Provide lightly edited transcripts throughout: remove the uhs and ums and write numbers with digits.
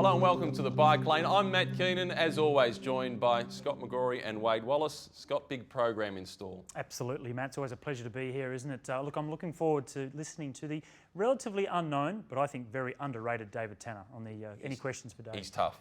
Hello and welcome to the Bike Lane. I'm Matt Keenan, as always joined by Scott McGrory and Wade Wallace. Scott, big program in store. Absolutely, Matt. It's always a pleasure to be here, isn't it? Look, I'm looking forward to listening to the relatively unknown, but I think very underrated David Tanner on the Any Questions for Dave. He's tough.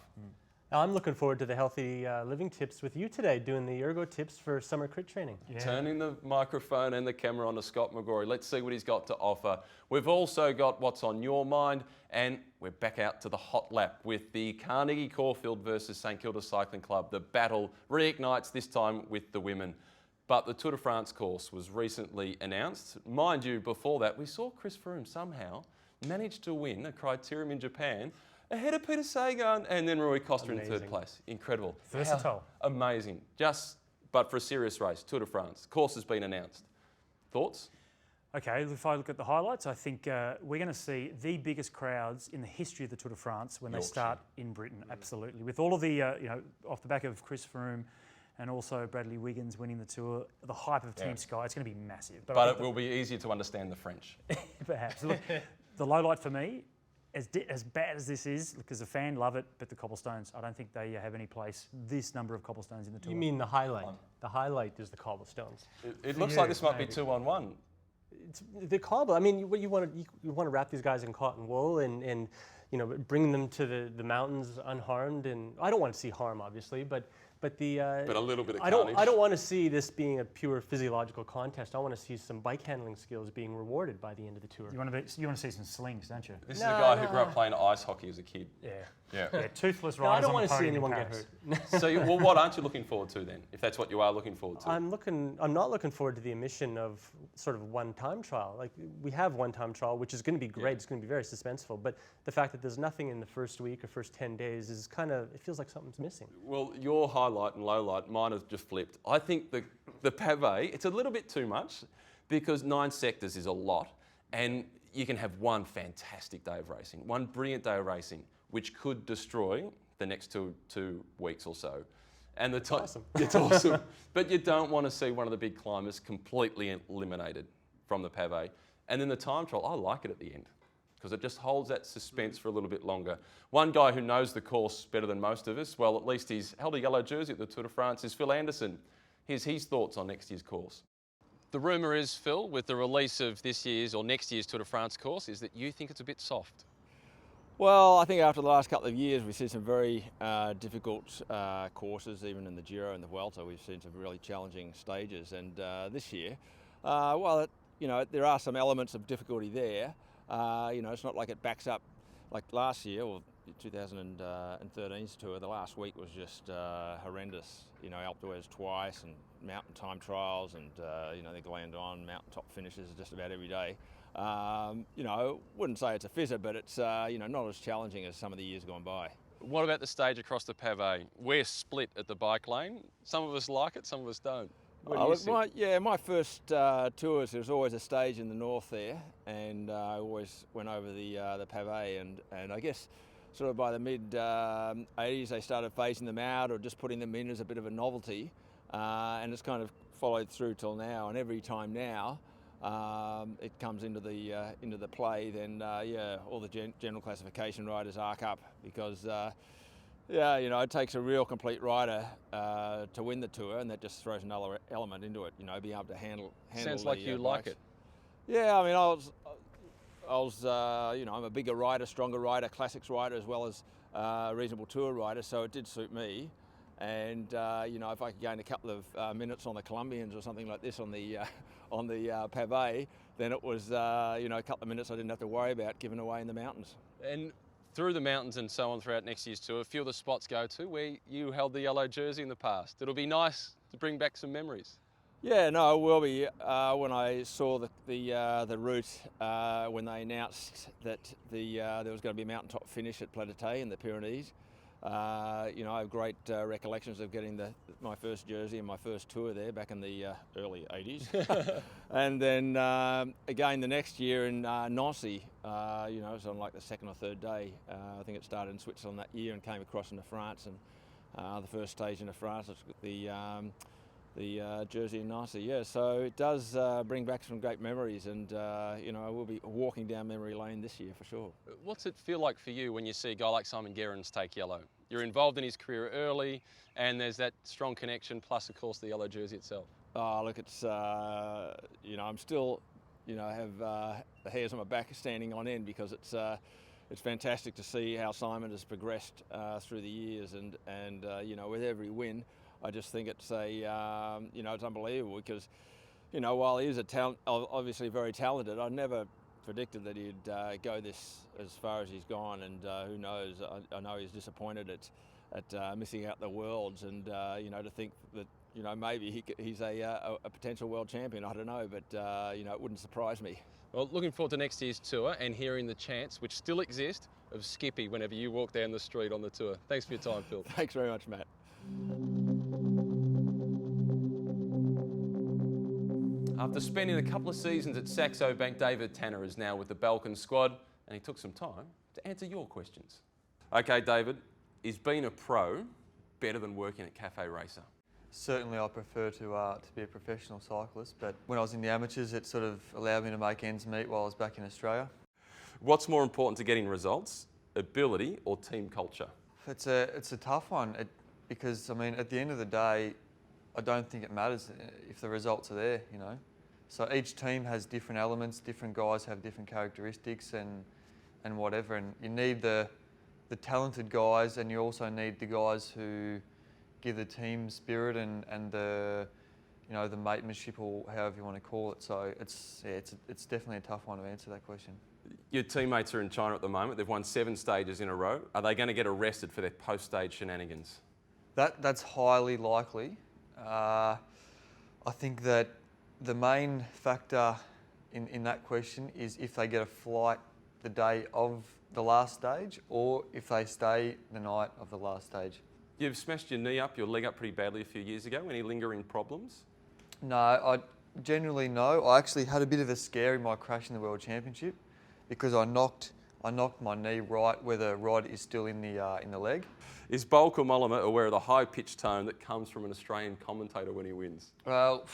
I'm looking forward to the healthy living tips with you today, doing the ergo tips for summer crit training. Yeah. Turning the microphone and the camera on to Scott McGrory. Let's see what he's got to offer. We've also got what's on your mind, and we're back out to the hot lap with the Carnegie Caulfield versus St Kilda Cycling Club. The battle reignites, this time with the women. But the Tour de France course was recently announced. Mind you, before that, we saw Chris Froome somehow manage to win a criterium in Japan ahead of Peter Sagan and then Rui Costa in third place. Incredible. Versatile. Amazing. But for a serious race, Tour de France. Course has been announced. Thoughts? Okay, if I look at the highlights, I think we're going to see the biggest crowds in the history of the Tour de France when they start in Britain, absolutely. With all of the, off the back of Chris Froome and also Bradley Wiggins winning the Tour, the hype of Team Sky, it's going to be massive. But it will be easier to understand the French. Perhaps. Look, the low light for me, as bad as this is, look, as a fan, love it, but the cobblestones, I don't think they have any place, this number of cobblestones in the Tour. You mean the highlight? The highlight is the cobblestones. It looks like this might be 2-on-1. It's the cobble. I mean, what you want to wrap these guys in cotton wool and bring them to the mountains unharmed. And I don't want to see harm, obviously, but a little bit of carnage. I don't want to see this being a pure physiological contest. I want to see some bike handling skills being rewarded by the end of the tour. You want to see some slings, don't you? This is a guy who grew up playing ice hockey as a kid. Yeah, toothless riders. No, I don't want to see anyone get hurt. So, what aren't you looking forward to then? If that's what you are looking forward to? I'm not looking forward to the omission of sort of one-time trial. Like, we have one-time trial, which is going to be great. It's going to be very suspenseful. But the fact that there's nothing in the first week or first 10 days is it feels like something's missing. Well, your highlight and low light, mine have just flipped. I think the pavé, it's a little bit too much because 9 sectors is a lot, and you can have one fantastic day of racing, one brilliant day of racing, which could destroy the next two weeks or so. And awesome. It's awesome. But you don't want to see one of the big climbers completely eliminated from the pavé. And then the time trial, I like it at the end because it just holds that suspense for a little bit longer. One guy who knows the course better than most of us, well, at least he's held a yellow jersey at the Tour de France, is Phil Anderson. Here's his thoughts on next year's course. The rumour is, Phil, with the release of this year's or next year's Tour de France course, is that you think it's a bit soft. Well, I think after the last couple of years, we've seen some very difficult courses, even in the Giro and the Vuelta. We've seen some really challenging stages, and this year, there are some elements of difficulty there. It's not like it backs up like last year or 2013's tour. The last week was just horrendous. Alpe d'Huez twice and mountain time trials and the Glandon mountaintop finishes just about every day. Wouldn't say it's a fizzer, but it's not as challenging as some of the years gone by. What about the stage across the pavé? We're split at the bike lane. Some of us like it, some of us don't. My first tours, there was always a stage in the north there, and I always went over the pavé, and I guess sort of by the mid 80s they started phasing them out or just putting them in as a bit of a novelty, and it's kind of followed through till now. And every time now it comes into the play, then all the general classification riders arc up because. It takes a real complete rider to win the tour, and that just throws another element into it. Being able to handle. Sounds like you like it. Yeah, I mean, I'm a bigger rider, stronger rider, classics rider, as well as reasonable tour rider. So it did suit me. And if I could gain a couple of minutes on the Colombians or something like this on the pavé, then it was a couple of minutes I didn't have to worry about giving away in the mountains. And through the mountains and so on throughout next year's tour, a few of the spots go to where you held the yellow jersey in the past. It'll be nice to bring back some memories. Yeah, no, it will be. When I saw the route when they announced that there was going to be a mountaintop finish at Plateté in the Pyrenees, I have great recollections of getting my first jersey and my first tour there back in the early 80s. And then again the next year in Nancy, it was on like the second or third day. I think it started in Switzerland that year and came across into France. And the first stage into France, the jersey and nicer. Yeah, so it does bring back some great memories, and you know, I will be walking down memory lane this year for sure. What's it feel like for you when you see a guy like Simon Gerrans take yellow? You're involved in his career early, and there's that strong connection, plus of course the yellow jersey itself. Oh, look, it's you know, I'm still, you know, have the hairs on my back standing on end, because it's fantastic to see how Simon has progressed through the years, and you know, with every win, I just think it's you know, it's unbelievable, because, you know, while he is obviously very talented, I never predicted that he'd go this as far as he's gone, and who knows? I know he's disappointed at missing out the Worlds, and you know, to think that, you know, maybe he's a potential world champion. I don't know, but you know, it wouldn't surprise me. Well, looking forward to next year's tour and hearing the chants, which still exist, of Skippy whenever you walk down the street on the tour. Thanks for your time, Phil. Thanks very much, Matt. After spending a couple of seasons at Saxo Bank, David Tanner is now with the Belkin squad, and he took some time to answer your questions. Okay, David, is being a pro better than working at Cafe Racer? Certainly I prefer to be a professional cyclist, but when I was in the amateurs it sort of allowed me to make ends meet while I was back in Australia. What's more important to getting results, ability or team culture? It's a tough one because, I mean, at the end of the day, I don't think it matters if the results are there, you know. So each team has different elements, different guys have different characteristics and whatever, and you need the talented guys, and you also need the guys who give the team spirit and the, you know, the matemanship, or however you want to call it. So it's definitely a tough one to answer that question. Your teammates are in China at the moment. They've won 7 stages in a row. Are they going to get arrested for their post-stage shenanigans? That's highly likely. I think that the main factor in that question is if they get a flight the day of the last stage, or if they stay the night of the last stage. You've smashed your knee up, your leg up pretty badly a few years ago. Any lingering problems? No, I generally no. I actually had a bit of a scare in my crash in the World Championship because I knocked my knee right where the rod is still in the leg. Is Bolka Mollema aware of the high-pitched tone that comes from an Australian commentator when he wins? Well,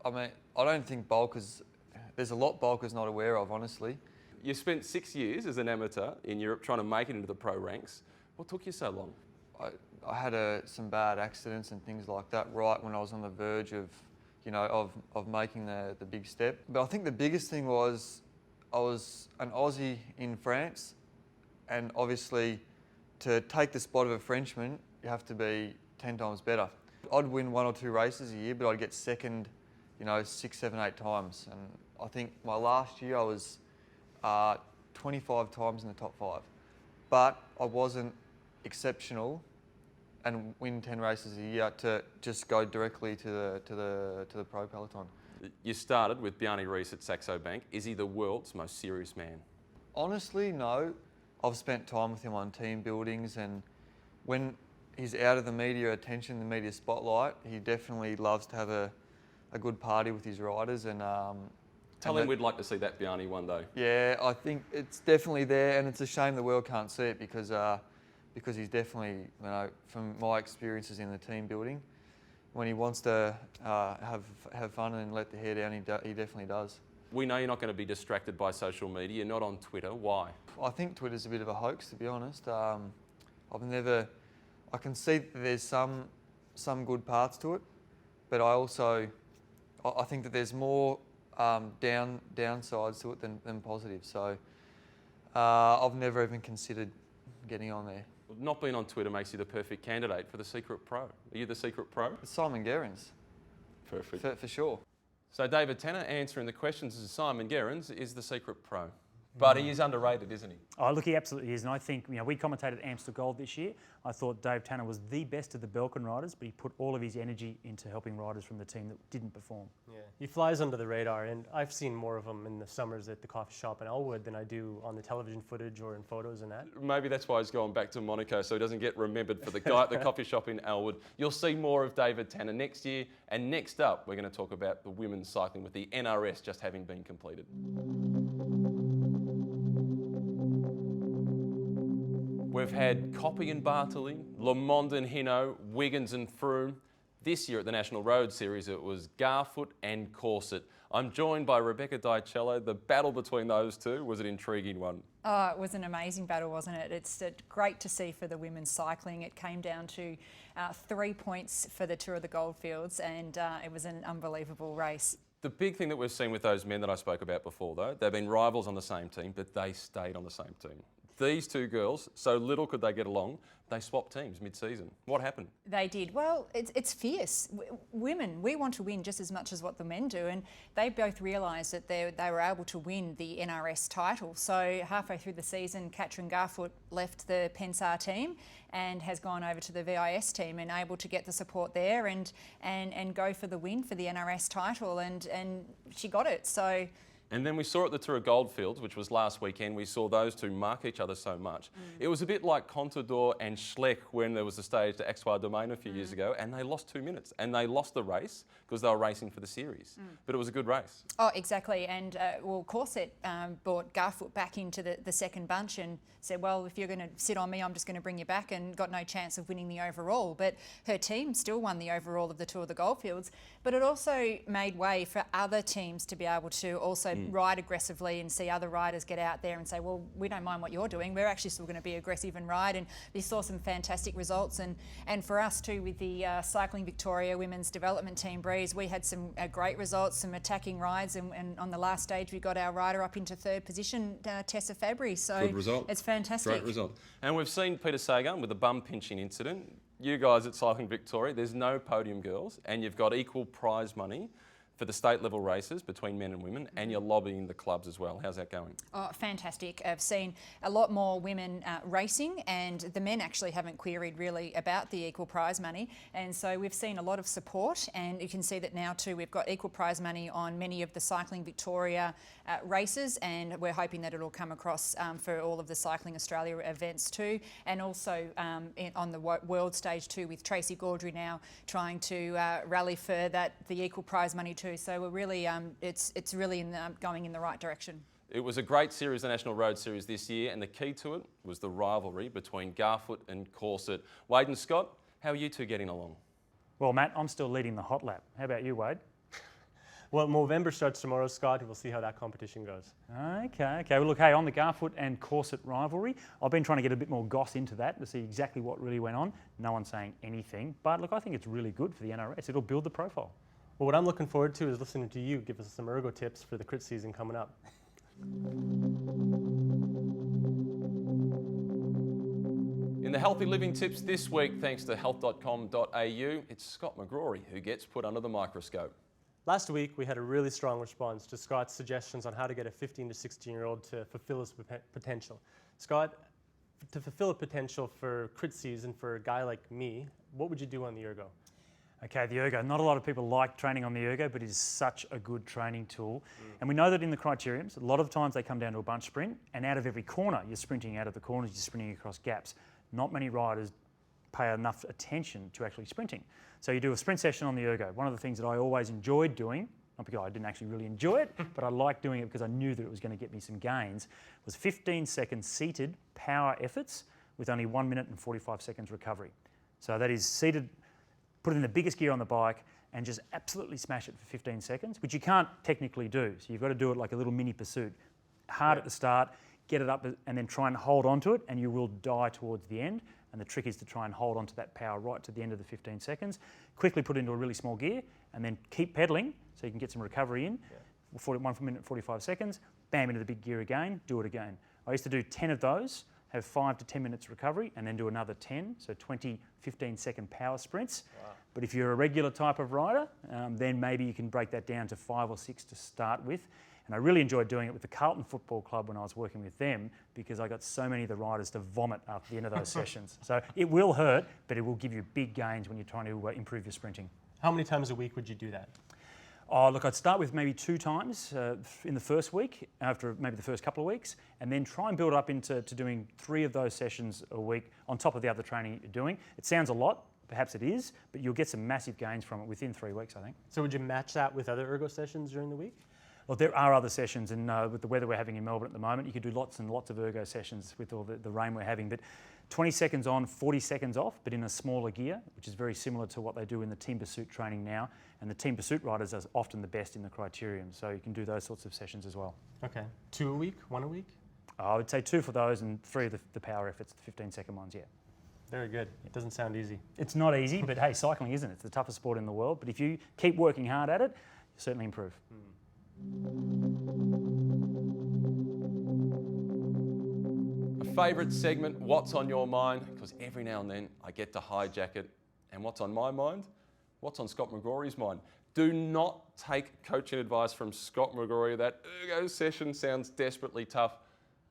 I mean, I don't think there's a lot Bolka's not aware of, honestly. You spent 6 years as an amateur in Europe trying to make it into the pro ranks. What took you so long? I had some bad accidents and things like that right when I was on the verge of, you know, of making the big step. But I think the biggest thing was I was an Aussie in France, and obviously to take the spot of a Frenchman, you have to be 10 times better. I'd win 1 or 2 races a year, but I'd get second, you know, 6, 7, 8 times. And I think my last year I was 25 times in the top 5. But I wasn't exceptional and win 10 races a year to just go directly to the pro peloton. You started with Bjarne Riis at Saxo Bank. Is he the world's most serious man? Honestly, no. I've spent time with him on team buildings, and when he's out of the media attention, the media spotlight, he definitely loves to have a good party with his riders. And tell him we'd like to see that Bjarne one day. Yeah, I think it's definitely there, and it's a shame the world can't see it because he's definitely, you know, from my experiences in the team building, when he wants to have fun and let the hair down, he definitely does. We know you're not going to be distracted by social media. You're not on Twitter. Why? I think Twitter's a bit of a hoax, to be honest. I can see that there's some good parts to it, but I think that there's more downsides to it than positives. So I've never even considered getting on there. Not being on Twitter makes you the perfect candidate for the secret pro. Are you the secret pro? It's Simon Gerrans. Perfect. For sure. So David Tanner answering the questions as Simon Gerrans is the secret pro. But he is underrated, isn't he? Oh, look, he absolutely is. And I think, you know, we commentated Amstel Gold this year. I thought Dave Tanner was the best of the Belkin riders, but he put all of his energy into helping riders from the team that didn't perform. Yeah, he flies under the radar, and I've seen more of him in the summers at the coffee shop in Elwood than I do on the television footage or in photos and that. Maybe that's why he's going back to Monaco, so he doesn't get remembered for the guy at the coffee shop in Elwood. You'll see more of David Tanner next year. And next up, we're going to talk about the women's cycling with the NRS just having been completed. We've had Copy and Bartoli, Lamond and Hinault, Wiggins and Froome. This year at the National Road Series, it was Garfoot and Corset. I'm joined by Rebecca Dicello. The battle between those two was an intriguing one. Oh, it was an amazing battle, wasn't it? It's great to see for the women's cycling. It came down to 3 points for the Tour of the Goldfields, and it was an unbelievable race. The big thing that we've seen with those men that I spoke about before, though, they've been rivals on the same team, but they stayed on the same team. These two girls, so little could they get along, they swapped teams mid-season. What happened? They did. Well, it's fierce. Women, we want to win just as much as what the men do, and they both realised that they were able to win the NRS title. So halfway through the season, Katrin Garfoot left the Pensar team and has gone over to the VIS team and able to get the support there and go for the win for the NRS title, and she got it. So. And then we saw at the Tour of Goldfields, which was last weekend, we saw those two mark each other so much. It was a bit like Contador and Schleck when there was a stage to Axois Domain a few years ago, and they lost 2 minutes. And they lost the race because they were racing for the series. But it was a good race. Oh, exactly. And, Corset brought Garfoot back into the second bunch and said, well, if you're going to sit on me, I'm just going to bring you back, and got no chance of winning the overall. But her team still won the overall of the Tour of the Goldfields. But it also made way for other teams to be able to also ride aggressively and see other riders get out there and say, well, we don't mind what you're doing. We're actually still going to be aggressive and ride. And we saw some fantastic results. And for us too, with the Cycling Victoria Women's Development Team Breeze, we had some great results, some attacking rides. And on the last stage, we got our rider up into third position, Tessa Fabry. So Good result. It's fantastic. Great result. And we've seen Peter Sagan with the bum pinching incident. You guys at Cycling Victoria, there's no podium girls, and you've got equal prize money for the state level races between men and women, and you're lobbying the clubs as well. How's that going? Oh, fantastic. I've seen a lot more women racing, and the men actually haven't queried really about the equal prize money. And so we've seen a lot of support, and you can see that now too, we've got equal prize money on many of the Cycling Victoria races, and we're hoping that it'll come across for all of the Cycling Australia events too, and also on the world stage too, with Tracy Gaudry now trying to rally for the equal prize money too. So we're really, it's really going in the right direction. It was a great series, the National Road Series this year, and the key to it was the rivalry between Garfoot and Corset. Wade and Scott, how are you two getting along? Well, Matt, I'm still leading the hot lap. How about you, Wade? Well, Movember starts tomorrow, Scott. We'll see how that competition goes. Okay. Well, look, hey, on the Garfoot and Corset rivalry, I've been trying to get a bit more goss into that to see exactly what really went on. No one's saying anything, but look, I think it's really good for the NRS. It'll build the profile. Well, what I'm looking forward to is listening to you give us some ergo tips for the crit season coming up. In the Healthy Living Tips this week, thanks to health.com.au, it's Scott McGrory who gets put under the microscope. Last week, we had a really strong response to Scott's suggestions on how to get a 15 to 16-year-old to fulfill his potential. Scott, to fulfill a potential for crit season for a guy like me, what would you do on the ergo? Okay, the ergo. Not a lot of people like training on the ergo, but it is such a good training tool. And we know that in the criteriums, a lot of times they come down to a bunch sprint, and out of every corner, you're sprinting out of the corners, you're sprinting across gaps. Not many riders pay enough attention to actually sprinting. So you do a sprint session on the ergo. One of the things that I always enjoyed doing, not because I didn't actually really enjoy it, but I liked doing it because I knew that it was going to get me some gains, was 15-second seated power efforts with only 1 minute and 45 seconds recovery. So that is seated, put it in the biggest gear on the bike and just absolutely smash it for 15 seconds, which you can't technically do. So you've got to do it like a little mini pursuit. Hard at the start, get it up and then try and hold onto it, and you will die towards the end. And the trick is to try and hold onto that power right to the end of the 15 seconds. Quickly put it into a really small gear and then keep pedaling so you can get some recovery in. 1 minute and 45 seconds, bam, into the big gear again, do it again. I used to do 10 of those, have 5 to 10 minutes recovery, and then do another 10, so 20 15-second power sprints. Wow. But if you're a regular type of rider, then maybe you can break that down to 5 or 6 to start with. And I really enjoyed doing it with the Carlton Football Club when I was working with them, because I got so many of the riders to vomit after the end of those sessions. So it will hurt, but it will give you big gains when you're trying to improve your sprinting. How many times a week would you do that? Oh, look, I'd start with maybe 2 times in the first week, after maybe the first couple of weeks, and then try and build up into doing 3 of those sessions a week on top of the other training you're doing. It sounds a lot, perhaps it is, but you'll get some massive gains from it within 3 weeks, I think. So would you match that with other ergo sessions during the week? Well, there are other sessions, and with the weather we're having in Melbourne at the moment, you could do lots and lots of ergo sessions with all the rain we're having. But 20 seconds on, 40 seconds off, but in a smaller gear, which is very similar to what they do in the team pursuit training now. And the team pursuit riders are often the best in the criterium, so you can do those sorts of sessions as well. Okay. 2 a week, 1 a week? I would say 2 for those and 3 of the power efforts, the 15-second ones, yeah. Very good. It doesn't sound easy. It's not easy, but hey, cycling isn't. It's the toughest sport in the world. But if you keep working hard at it, you certainly improve. A favourite segment, What's on Your Mind? Because every now and then I get to hijack it. And what's on my mind? What's on Scott McGrory's mind? Do not take coaching advice from Scott McGrory. That ergo session sounds desperately tough,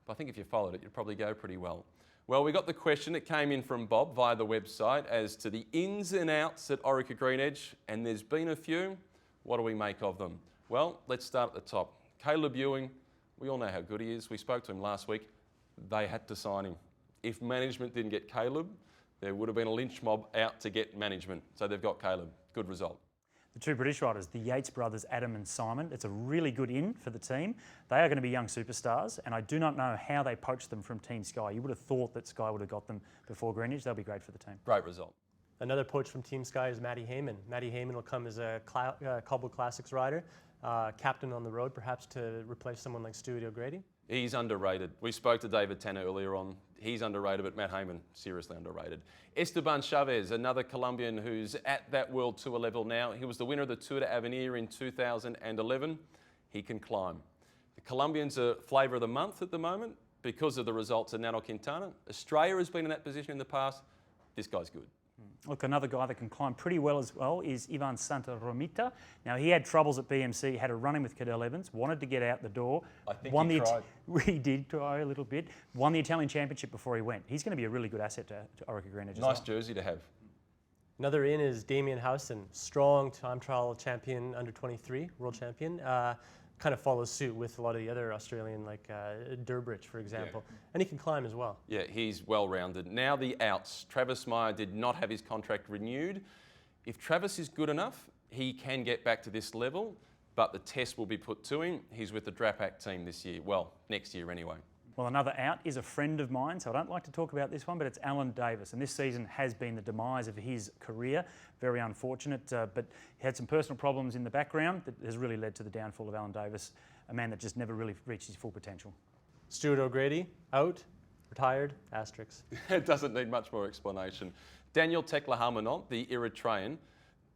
but I think if you followed it, you'd probably go pretty well. Well, we got the question that came in from Bob via the website as to the ins and outs at Orica-GreenEDGE, and there's been a few. What do we make of them? Well, let's start at the top. Caleb Ewing, we all know how good he is. We spoke to him last week. They had to sign him. If management didn't get Caleb, there would have been a lynch mob out to get management. So they've got Caleb. Good result. The 2 British riders, the Yates brothers, Adam and Simon, it's a really good in for the team. They are going to be young superstars, and I do not know how they poached them from Team Sky. You would have thought that Sky would have got them before GreenEDGE. They'll be great for the team. Great result. Another poach from Team Sky is Matty Heyman. Matty Heyman will come as a Cobble Classics rider, captain on the road, perhaps to replace someone like Stuart O'Grady. He's underrated. We spoke to David Tanner earlier on. He's underrated, but Matt Heyman, seriously underrated. Esteban Chavez, another Colombian who's at that World Tour level now. He was the winner of the Tour de Avenir in 2011. He can climb. The Colombians are flavour of the month at the moment because of the results of Nairo Quintana. Australia has been in that position in the past. This guy's good. Look, another guy that can climb pretty well as well is Ivan Santa Romita. Now, he had troubles at BMC, had a run-in with Cadel Evans, wanted to get out the door. I think he tried. He did try a little bit. Won the Italian Championship before he went. He's going to be a really good asset to Orica-GreenEDGE as well. Nice jersey to have. Another in is Damien Howson, strong time trial champion, under 23, world champion. Kind of follows suit with a lot of the other Australian, like Durbridge, for example. Yeah. And he can climb as well. Yeah, he's well-rounded. Now the outs. Travis Meyer did not have his contract renewed. If Travis is good enough, he can get back to this level, but the test will be put to him. He's with the Drapac team this year. Well, next year anyway. Well, another out is a friend of mine, so I don't like to talk about this one, but it's Alan Davis. And this season has been the demise of his career. Very unfortunate, but he had some personal problems in the background that has really led to the downfall of Alan Davis, a man that just never really reached his full potential. Stuart O'Grady, out, retired, asterisks. It doesn't need much more explanation. Daniel Tekla-Harmonot, the Eritrean,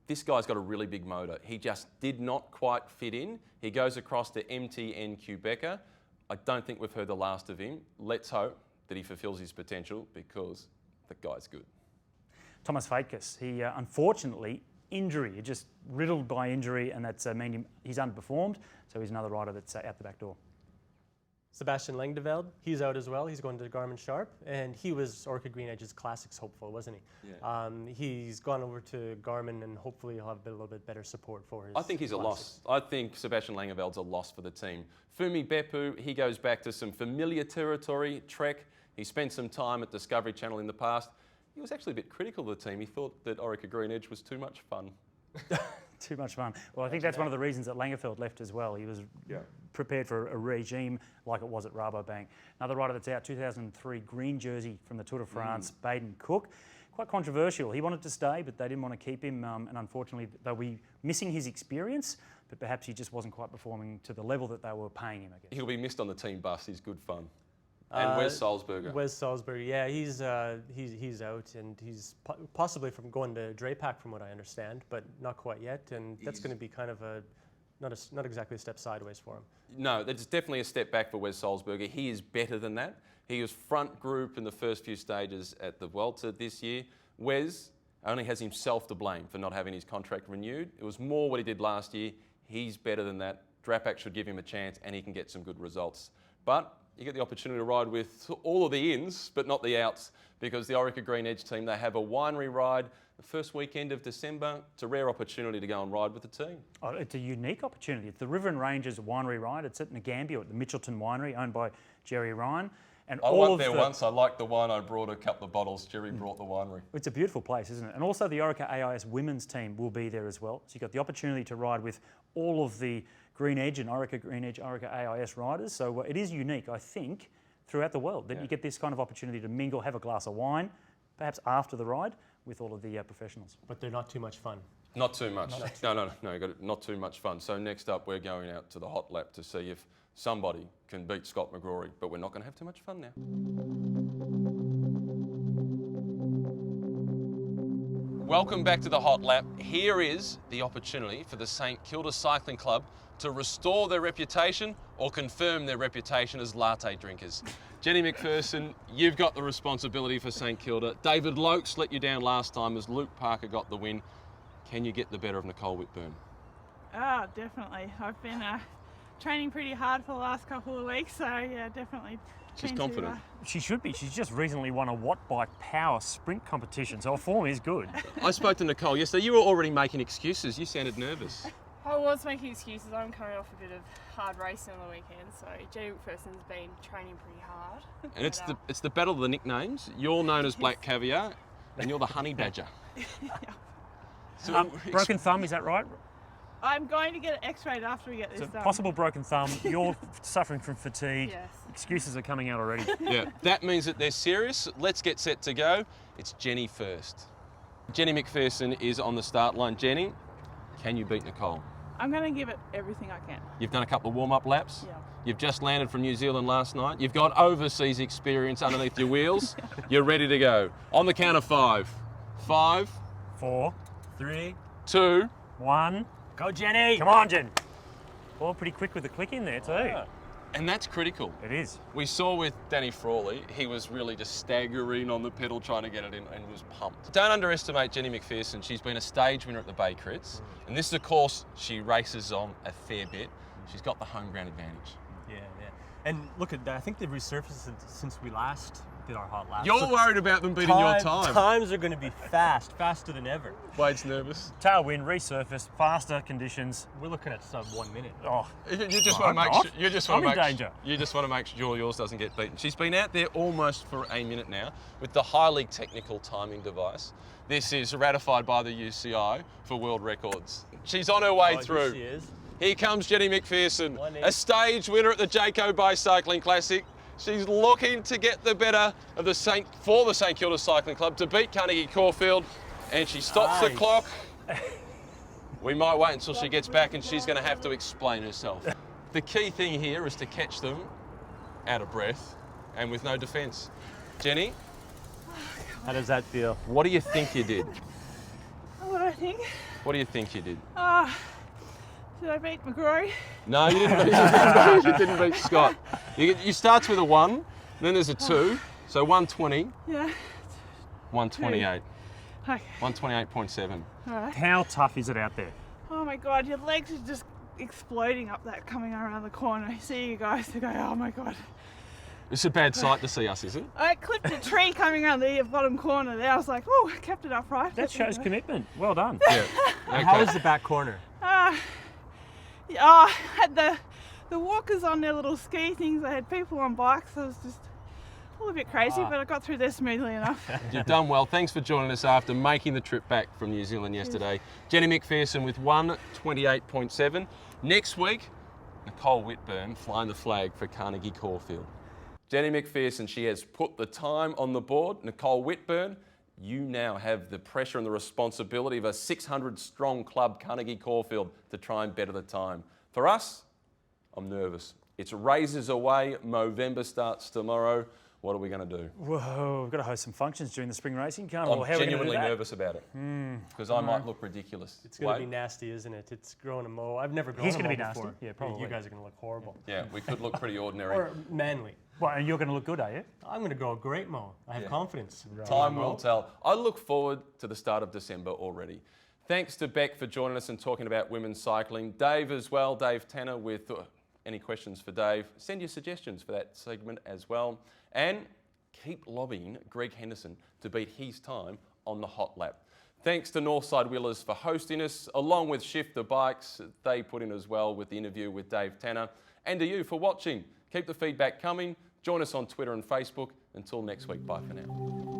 this guy's got a really big motor. He just did not quite fit in. He goes across to MTN Quebecer. I don't think we've heard the last of him. Let's hope that he fulfills his potential because the guy's good. Thomas Vaitkus, he unfortunately, injury, just riddled by injury, and that's mean he's underperformed, so he's another rider that's out the back door. Sebastian Langdeveld, he's out as well. He's going to Garmin Sharp, and he was Orica-GreenEDGE's Classics hopeful, wasn't he? Yeah. He's gone over to Garmin, and hopefully he'll have a little bit better support for his I think he's Classics. a loss. I think Sebastian Langeveld's a loss for the team. Fumi Beppu, he goes back to some familiar territory, Trek. He spent some time at Discovery Channel in the past. He was actually a bit critical of the team. He thought that Orica-GreenEDGE was too much fun. Too much fun. Well, I think that's one of the reasons that Langeveld left as well. He was prepared for a regime like it was at Rabobank. Another rider that's out, 2003 green jersey from the Tour de France, Baden Cook. Quite controversial. He wanted to stay, but they didn't want to keep him, and unfortunately they'll be missing his experience, but perhaps he just wasn't quite performing to the level that they were paying him, I guess. He'll be missed on the team bus. He's good fun. And Wes Salzberger. Wes Salzberger, yeah, he's out, and he's possibly from going to Drapac, from what I understand, but not quite yet. And that's going to be kind of not exactly a step sideways for him. No, that's definitely a step back for Wes Salzberger. He is better than that. He was front group in the first few stages at the Vuelta this year. Wes only has himself to blame for not having his contract renewed. It was more what he did last year. He's better than that. Drapac should give him a chance, and he can get some good results. But you get the opportunity to ride with all of the ins, but not the outs, because the Orica-GreenEDGE team, they have a winery ride the first weekend of December. It's a rare opportunity to go and ride with the team. Oh, it's a unique opportunity. It's the River and Ranges winery ride. It's at Ngambia at the Mitchelton Winery, owned by Jerry Ryan. And I went there once. I liked the wine. I brought a couple of bottles. Jerry brought the winery. It's a beautiful place, isn't it? And also the Orica AIS women's team will be there as well. So you've got the opportunity to ride with all of the GreenEDGE and Orica-GreenEDGE, Orica AIS riders. So it is unique. I think throughout the world. That you get this kind of opportunity to mingle, have a glass of wine, perhaps after the ride, with all of the professionals. But they're not too much fun. Not too much. No, you got it. Not too much fun. So next up, we're going out to the hot lap to see if somebody can beat Scott McGrory, but we're not going to have too much fun now. Welcome back to the hot lap. Here is the opportunity for the St Kilda Cycling Club to restore their reputation or confirm their reputation as latte drinkers. Jenny McPherson, you've got the responsibility for St Kilda. David Lokes let you down last time as Luke Parker got the win. Can you get the better of Nicole Whitburn? Oh, definitely. I've been training pretty hard for the last couple of weeks, so yeah, definitely. She's confident. She should be. She's just recently won a watt bike power sprint competition, so her form is good. I spoke to Nicole yesterday. You were already making excuses. You sounded nervous. I was making excuses. I'm coming off a bit of hard racing on the weekend, so Jenny McPherson's been training pretty hard. And it's the battle of the nicknames. You're known as Black Caviar, and you're the Honey Badger. So, broken thumb, is that right? I'm going to get it x-rayed after we get this So done. possible broken thumb. You're suffering from fatigue. Yes. Excuses are coming out already. Yeah, that means that they're serious. Let's get set to go. It's Jenny first. Jenny McPherson is on the start line. Jenny, can you beat Nicole? I'm going to give it everything I can. You've done a couple of warm-up laps. Yeah. You've just landed from New Zealand last night. You've got overseas experience underneath your wheels. You're ready to go. On the count of 5. 5, 4, 3, 2. 1. Go, Jenny! Come on, Jen. Well, pretty quick with the click in there too. And that's critical. It is. We saw with Danny Frawley, he was really just staggering on the pedal trying to get it in and was pumped. Don't underestimate Jenny McPherson. She's been a stage winner at the Bay Crits. And this is a course she races on a fair bit. She's got the home ground advantage. Yeah. And look at that. I think they've resurfaced since we last did our hot lap. You're worried about them beating your time. Times are going to be faster than ever. Wade's nervous. Tailwind, resurface, faster conditions. We're looking at sub 1 minute. Oh, You just want to make sure. You just want to make. You just want to make sure yours doesn't get beaten. She's been out there almost for a minute now with the highly technical timing device. This is ratified by the UCI for world records. She's on her way through. She is. Here comes Jenny McPherson, 180. a stage winner at the Jayco Bay Cycling Classic. She's looking to get the better of the St Kilda Cycling Club to beat Carnegie Caulfield, and she stops the clock. We might wait until she gets back and she's going to have to explain herself. The key thing here is to catch them out of breath and with no defence. Jenny, How does that feel? what do you think you did? What do I think? What do you think you did? Did I beat McGrory? No, you didn't beat, you didn't beat Scott. You start with a 1, then there's a 2, so 120, Yeah. 128, Okay. 128.7. All right. how tough is it out there? Oh my God, your legs are just exploding up that coming around the corner. I see you guys to go, oh my God. It's a bad sight to see us, is it? I clipped a tree coming around the bottom corner there. I was like, oh, I kept it upright. That shows commitment. Well done. Yeah. How was the back corner? I had the walkers on their little ski things. I had people on bikes. I was just all a bit crazy, but I got through there smoothly enough. You've done well. Thanks for joining us after making the trip back from New Zealand yesterday. Jenny McPherson with 128.7. Next week, Nicole Whitburn flying the flag for Carnegie Caulfield. Jenny McPherson, she has put the time on the board. Nicole Whitburn, you now have the pressure and the responsibility of a 600-strong club, Carnegie Caulfield, to try and better the time. For us, I'm nervous. It's razors away. Movember starts tomorrow. What are we going to do? Whoa, we've got to host some functions during the spring racing carnival. I'm How are we genuinely gonna do that? nervous about it because I might look ridiculous. It's going to be Wade? nasty, isn't it? It's growing a mow. I've never grown He's a gonna mow be nasty. before. Yeah, probably. You guys are going to look horrible. Yeah, we could look pretty ordinary. Or manly. Well, and you're going to look good, are you? I'm going to grow a great mow. I have confidence. Time will tell. I look forward to the start of December already. Thanks to Beck for joining us and talking about women's cycling. Dave as well, Dave Tanner with any questions for Dave. Send your suggestions for that segment as well. And keep lobbying Greg Henderson to beat his time on the hot lap. Thanks to Northside Wheelers for hosting us, along with Shifter Bikes. They put in as well with the interview with Dave Tanner. And to you for watching. Keep the feedback coming. Join us on Twitter and Facebook. Until next week, bye for now.